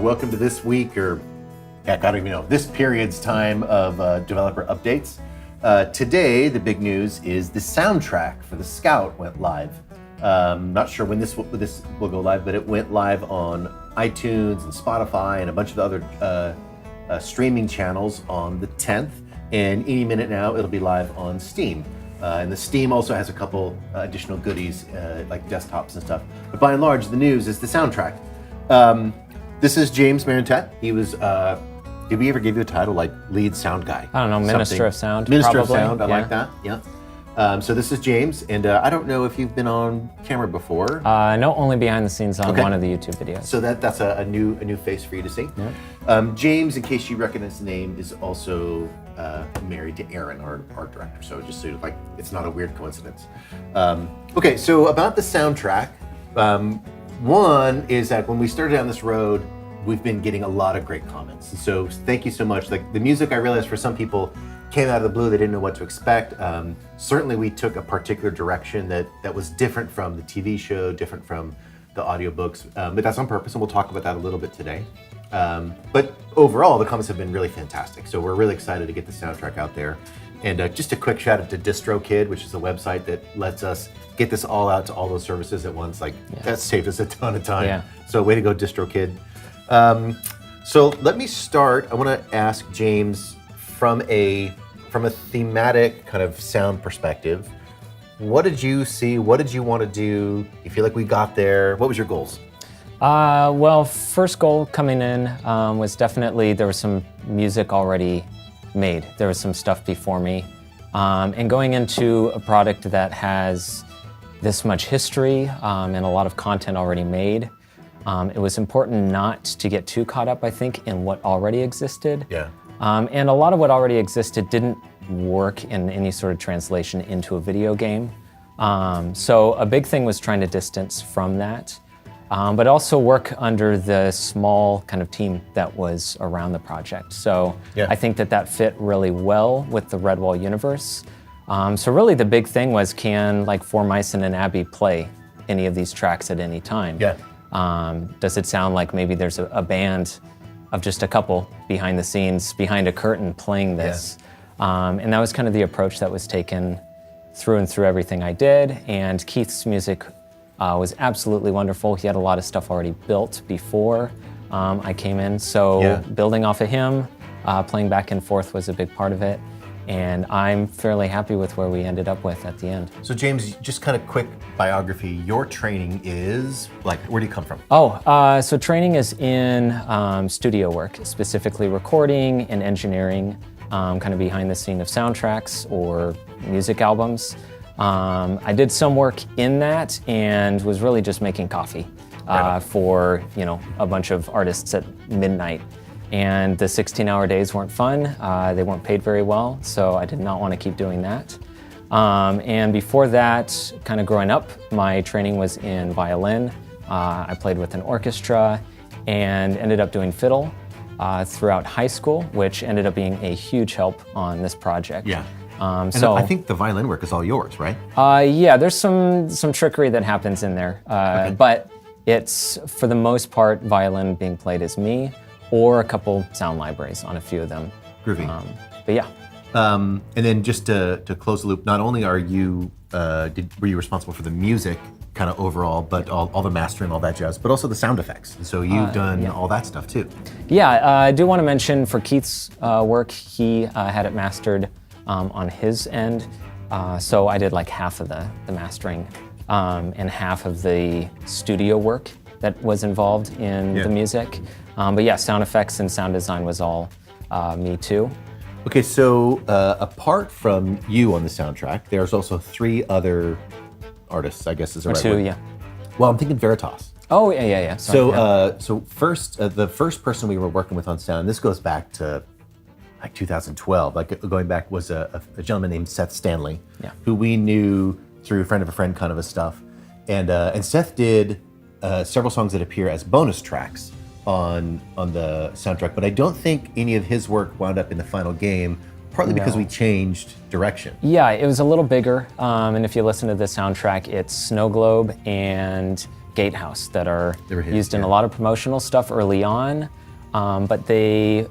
welcome to this week, or heck, I don't even know, this period's time of developer updates. Today, the big news is the soundtrack for The Scout went live. Not sure when this will go live, but it went live on iTunes and Spotify and a bunch of other streaming channels on the 10th. And any minute now, it'll be live on Steam. And the Steam also has a couple additional goodies, like desktops and stuff. But by and large, the news is the soundtrack. This is James Marantette. He was, did we ever give you a title like lead sound guy? I don't know, Minister of Sound. Minister probably. of Sound, I like that, yeah. So this is James, and I don't know if you've been on camera before. No, only behind the scenes on one of the YouTube videos. So that's a new face for you to see. Yeah. James, in case you recognize the name, is also married to Aaron, our art director. So just so like it's not a weird coincidence. Okay, so about the soundtrack, one is that when we started down this road, we've been getting a lot of great comments. And so thank you so much. Like the music, I realized for some people came out of the blue, they didn't know what to expect. Certainly we took a particular direction that was different from the TV show, different from the audiobooks, but that's on purpose, and we'll talk about that a little bit today. But overall, the comments have been really fantastic. So we're really excited to get the soundtrack out there. And just a quick shout out to DistroKid, which is a website that lets us get this all out to all those services at once. Like that saved us a ton of time. Yeah. So way to go, DistroKid. So let me start. I want to ask James from a thematic kind of sound perspective. What did you see? What did you want to do? You feel like we got there? What was your goals? Well, first goal coming in was definitely there was some music already made. There was some stuff before me. And going into a product that has this much history and a lot of content already made, it was important not to get too caught up, I think, in what already existed. Yeah. And a lot of what already existed didn't work in any sort of translation into a video game. So a big thing was trying to distance from that, but also work under the small kind of team that was around the project. So I think that fit really well with the Redwall universe. So really the big thing was, can like Four Mice and an Abbey play any of these tracks at any time? Yeah. Does it sound like maybe there's a band of just a couple behind the scenes, behind a curtain playing this? And that was kind of the approach that was taken through and through everything I did. And Keith's music was absolutely wonderful. He had a lot of stuff already built before I came in. So building off of him, playing back and forth was a big part of it. And I'm fairly happy with where we ended up with at the end. So James, just kind of quick biography. Your training is, like, where do you come from? So training is in studio work, specifically recording and engineering, kind of behind the scene of soundtracks or music albums. I did some work in that and was really just making coffee for a bunch of artists at midnight. And the 16-hour days weren't fun. They weren't paid very well, so I did not want to keep doing that. And before that, kind of growing up, my training was in violin. I played with an orchestra and ended up doing fiddle throughout high school, which ended up being a huge help on this project. Yeah. So I think the violin work is all yours, right? Yeah, there's some trickery that happens in there, but it's, for the most part, violin being played as me, or a couple sound libraries on a few of them. Groovy. But yeah. And then just to close the loop, not only are you, were you responsible for the music kind of overall, but all the mastering, all that jazz, but also the sound effects. So you've done all that stuff too. Yeah, I do want to mention for Keith's work, he had it mastered on his end. So I did like half of the mastering and half of the studio work that was involved in the music. But yeah, sound effects and sound design was all me too. Okay, so apart from you on the soundtrack, there's also 3 other artists, I guess is the right Two, word. yeah. Well, I'm thinking Veritas. Oh, yeah. Sorry, So first, the first person we were working with on sound, this goes back to like 2012, like going back was a gentleman named Seth Stanley, who we knew through a friend of a friend kind of a stuff. And Seth did several songs that appear as bonus tracks on the soundtrack, but I don't think any of his work wound up in the final game, partly because we changed direction. Yeah, it was a little bigger, and if you listen to the soundtrack, it's Snow Globe and gatehouse that are They were his, used in yeah. a lot of promotional stuff early on, but they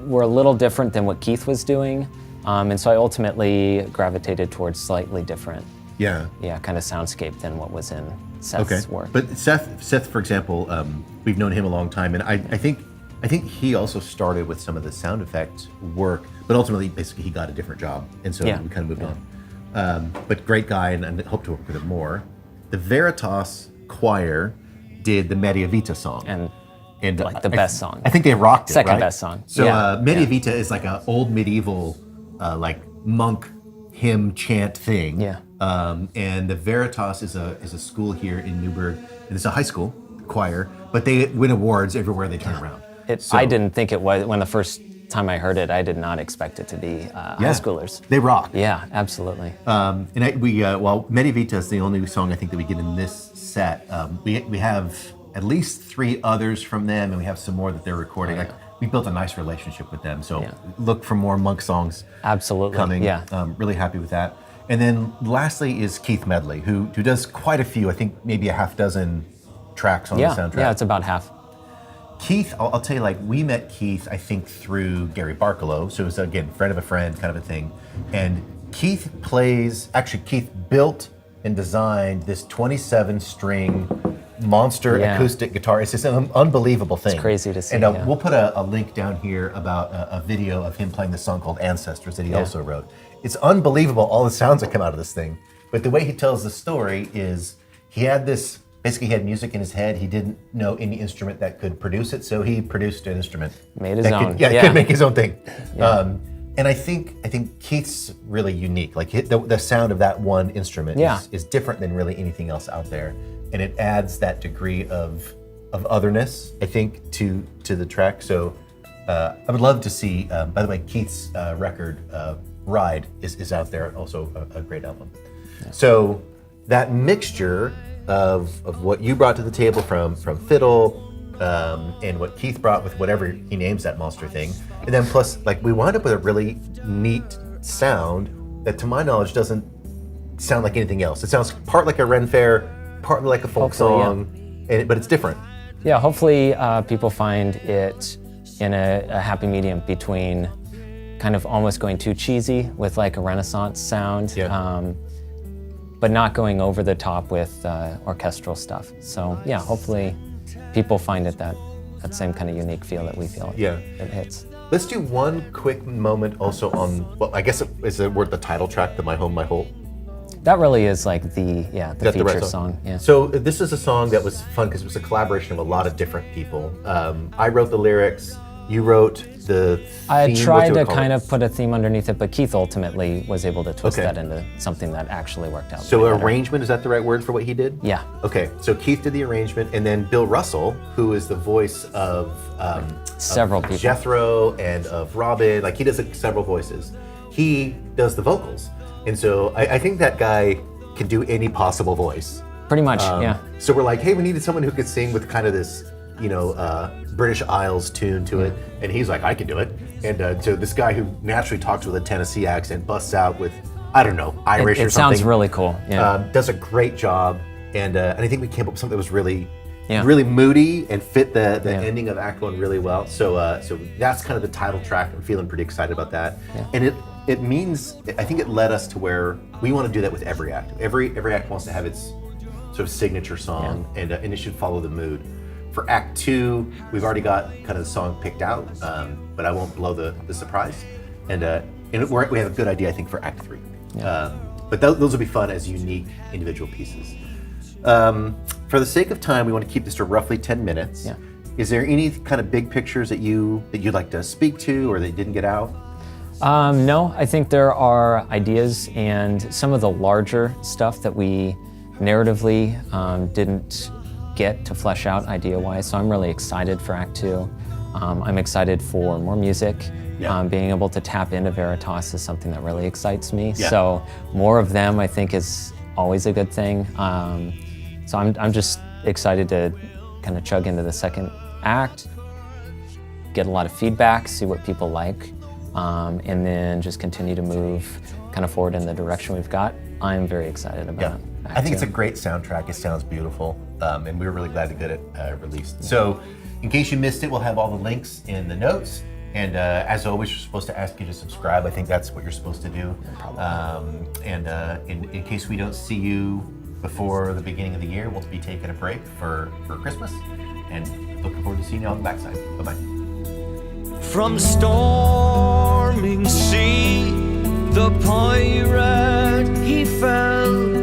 were a little different than what Keith was doing, and so I ultimately gravitated towards slightly different, Yeah. kind of soundscape than what was in Seth's work. But Seth, for example, we've known him a long time, and I think he also started with some of the sound effect work, but ultimately, basically, he got a different job, and so we kind of moved on. But great guy, and hope to work with him more. The Veritas Choir did the Media Vita song, and like the best song. I think they rocked it. Second right? best song. So Yeah. Media Vita is like an old medieval, like monk hymn chant thing. Yeah. And the Veritas is a school here in Newberg, and it's a high school choir, but they win awards everywhere they turn around. I didn't think it was, when the first time I heard it, I did not expect it to be high schoolers. They rock. Yeah, absolutely. Well, Media Vita is the only song I think that we get in this set. We have at least 3 others from them, and we have some more that they're recording. We built a nice relationship with them, so look for more monk songs. Absolutely. Coming. Yeah. Really happy with that. And then lastly is Keith Medley, who does quite a few. I think maybe a half dozen tracks on the soundtrack. Yeah, it's about half. Keith, I'll tell you, like, we met Keith, I think, through Gary Barkalow. So it was, again, friend of a friend kind of a thing. And Keith built and designed this 27-string monster acoustic guitar. It's just an unbelievable thing. It's crazy to see. And we'll put a link down here about a video of him playing this song called Ancestors that he also wrote. It's unbelievable, all the sounds that come out of this thing. But the way he tells the story is he had music in his head. He didn't know any instrument that could produce it, so he produced an instrument. Made his own. He could make his own thing. And I think Keith's really unique. Like the sound of that one instrument is different than really anything else out there, and it adds that degree of otherness, I think, to the track. So I would love to see. By the way, Keith's record Ride is out there, also a great album. Yeah. So that mixture of what you brought to the table from fiddle, and what Keith brought with whatever he names that monster thing, and then plus, like, we wound up with a really neat sound that, to my knowledge, doesn't sound like anything else. It sounds part like a Ren Fair, partly like a folk song, but it's different. Yeah, hopefully people find it in a happy medium between kind of almost going too cheesy with like a Renaissance sound, but not going over the top with orchestral stuff. So yeah, hopefully people find it that same kind of unique feel that we feel it hits. Let's do one quick moment also on, well, I guess is the word the title track, the My Home, My Whole? That really is like the feature right song. Yeah. So this is a song that was fun because it was a collaboration of a lot of different people. I wrote the lyrics. You wrote the theme. I tried to kind of put a theme underneath it, but Keith ultimately was able to twist that into something that actually worked out. So arrangement, is that the right word for what he did? Yeah. Okay, so Keith did the arrangement, and then Bill Russell, who is the voice of several people, Jethro and of Robin, like he does several voices. He does the vocals, and so I think that guy can do any possible voice. Pretty much, yeah. So we're like, hey, we needed someone who could sing with kind of this, British Isles tune to it, and he's like, I can do it. And so this guy who naturally talks with a Tennessee accent busts out with, I don't know, Irish or something. It sounds really cool. Yeah. Does a great job, and I think we came up with something that was really moody and fit the ending of Act 1 really well. So that's kind of the title track. I'm feeling pretty excited about that, and it means, I think it led us to where we want to do that with every act. Every act wants to have its sort of signature song, and it should follow the mood. For Act 2, we've already got kind of the song picked out, but I won't blow the surprise. And we have a good idea, I think, for Act 3. Yeah. But those will be fun as unique individual pieces. For the sake of time, we want to keep this to roughly 10 minutes. Yeah. Is there any kind of big pictures that you'd like to speak to or that didn't get out? No, I think there are ideas and some of the larger stuff that we narratively didn't get to flesh out idea-wise, so I'm really excited for Act 2. I'm excited for more music. Being able to tap into Veritas is something that really excites me. Yeah. So more of them, I think, is always a good thing. So I'm just excited to kind of chug into the second act, get a lot of feedback, see what people like, and then just continue to move kind of forward in the direction we've got. I'm very excited about it. I think it's a great soundtrack. It sounds beautiful. and we were really glad to get it released. So in case you missed it, we'll have all the links in the notes. And as always, we're supposed to ask you to subscribe. I think that's what you're supposed to do. In case we don't see you before the beginning of the year, we'll be taking a break for Christmas. And looking forward to seeing you on the backside. Bye-bye. From storming sea, the pirate he fell.